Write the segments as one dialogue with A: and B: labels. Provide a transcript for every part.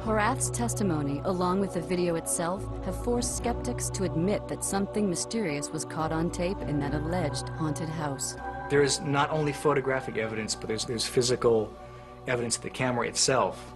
A: Horath's testimony, along with the video itself, have forced skeptics to admit that something mysterious was caught on tape in that alleged haunted house.
B: There is not only photographic evidence, but there's physical evidence that the camera itself,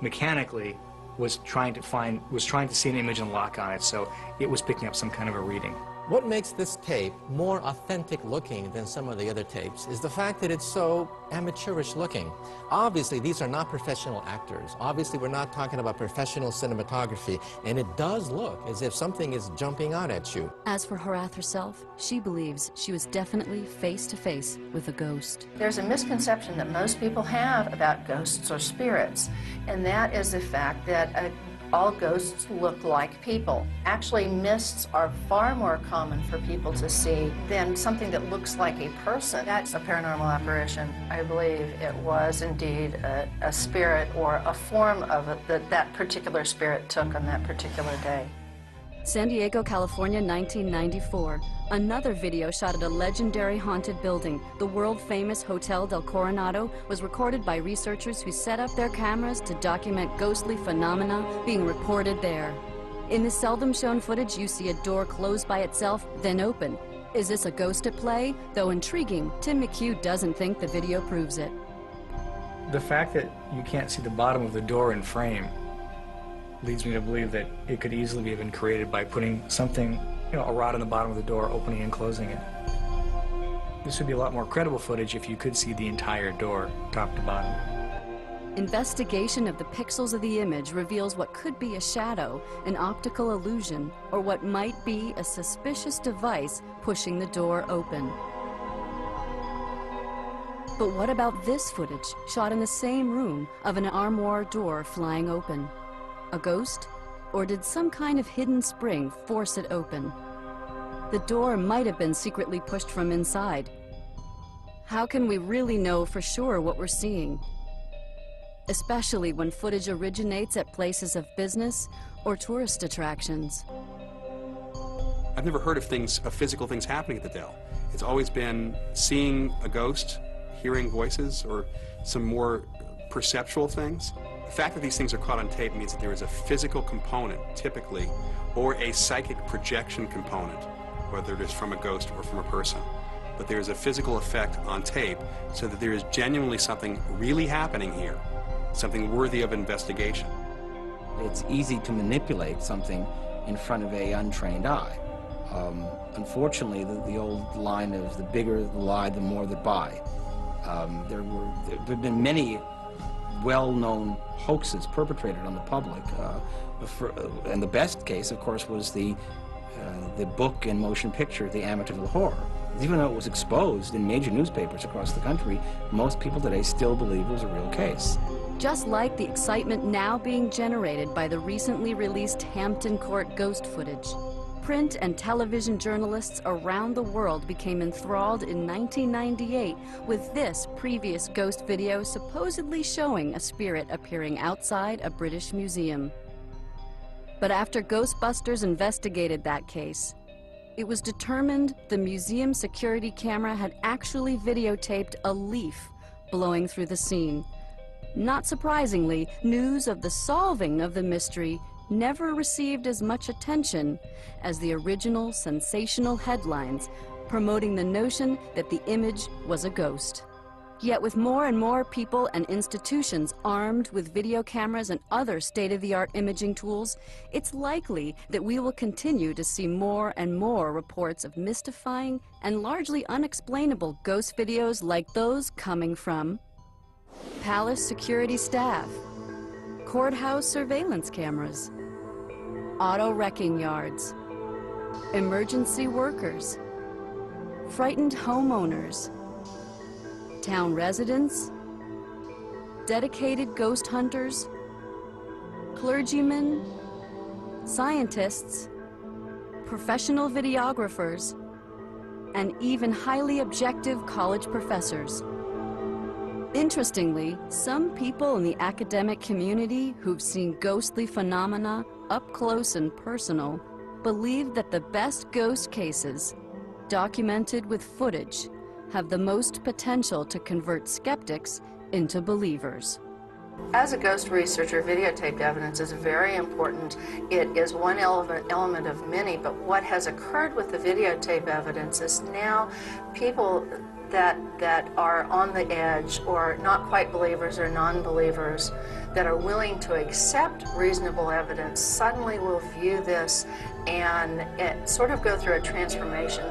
B: mechanically, was trying to see an image and lock on it, so it was picking up some kind of a reading.
C: What makes this tape more authentic looking than some of the other tapes is the fact that it's so amateurish looking. Obviously, these are not professional actors. Obviously, we're not talking about professional cinematography, and it does look as if something is jumping out at you.
A: As for Horath herself, she believes she was definitely face to face with a ghost.
D: There's a misconception that most people have about ghosts or spirits, and that is the fact that all ghosts look like people. Actually, mists are far more common for people to see than something that looks like a person. That's a paranormal apparition. I believe it was indeed a spirit or a form of it that particular spirit took on that particular day.
A: San Diego, California, 1994. Another video shot at a legendary haunted building, the world-famous Hotel del Coronado, was recorded by researchers who set up their cameras to document ghostly phenomena being reported there. In the seldom-shown footage, you see a door close by itself, then open. Is this a ghost at play? Though intriguing, Tim McHugh doesn't think the video proves it.
B: The fact that you can't see the bottom of the door in frame leads me to believe that it could easily have been created by putting something, a rod in the bottom of the door, opening and closing it. This would be a lot more credible footage if you could see the entire door, top to bottom.
A: Investigation of the pixels of the image reveals what could be a shadow, an optical illusion, or what might be a suspicious device pushing the door open. But what about this footage, shot in the same room, of an armoire door flying open? A ghost? Or did some kind of hidden spring force it open? The door might have been secretly pushed from inside. How can we really know for sure what we're seeing? Especially when footage originates at places of business or tourist attractions.
E: I've never heard of physical things happening at the Dell. It's always been seeing a ghost, hearing voices, or some more perceptual things. The fact that these things are caught on tape means that there is a physical component, typically, or a psychic projection component, whether it is from a ghost or from a person. But there is a physical effect on tape, so that there is genuinely something really happening here, something worthy of investigation.
F: It's easy to manipulate something in front of an untrained eye. Unfortunately, the old line of the bigger the lie, the more they buy. There have been many well-known hoaxes perpetrated on the public. And the best case, of course, was the book and motion picture, The Amityville Horror. Even though it was exposed in major newspapers across the country, most people today still believe it was a real case.
A: Just like the excitement now being generated by the recently released Hampton Court ghost footage. Print and television journalists around the world became enthralled in 1998 with this previous ghost video supposedly showing a spirit appearing outside a British museum. But after Ghostbusters investigated that case, it was determined the museum security camera had actually videotaped a leaf blowing through the scene. Not surprisingly, news of the solving of the mystery never received as much attention as the original sensational headlines promoting the notion that the image was a ghost. Yet with more and more people and institutions armed with video cameras and other state-of-the-art imaging tools, it's likely that we will continue to see more and more reports of mystifying and largely unexplainable ghost videos like those coming from palace security staff, courthouse surveillance cameras, auto wrecking yards, emergency workers, frightened homeowners, town residents, dedicated ghost hunters, clergymen, scientists, professional videographers, and even highly objective college professors. Interestingly, some people in the academic community who've seen ghostly phenomena up close and personal believe that the best ghost cases, documented with footage, have the most potential to convert skeptics into believers.
D: As a ghost researcher, videotaped evidence is very important. It is one element of many, but what has occurred with the videotape evidence is now people that are on the edge, or not quite believers or non-believers, that are willing to accept reasonable evidence, suddenly will view this and sort of go through a transformation.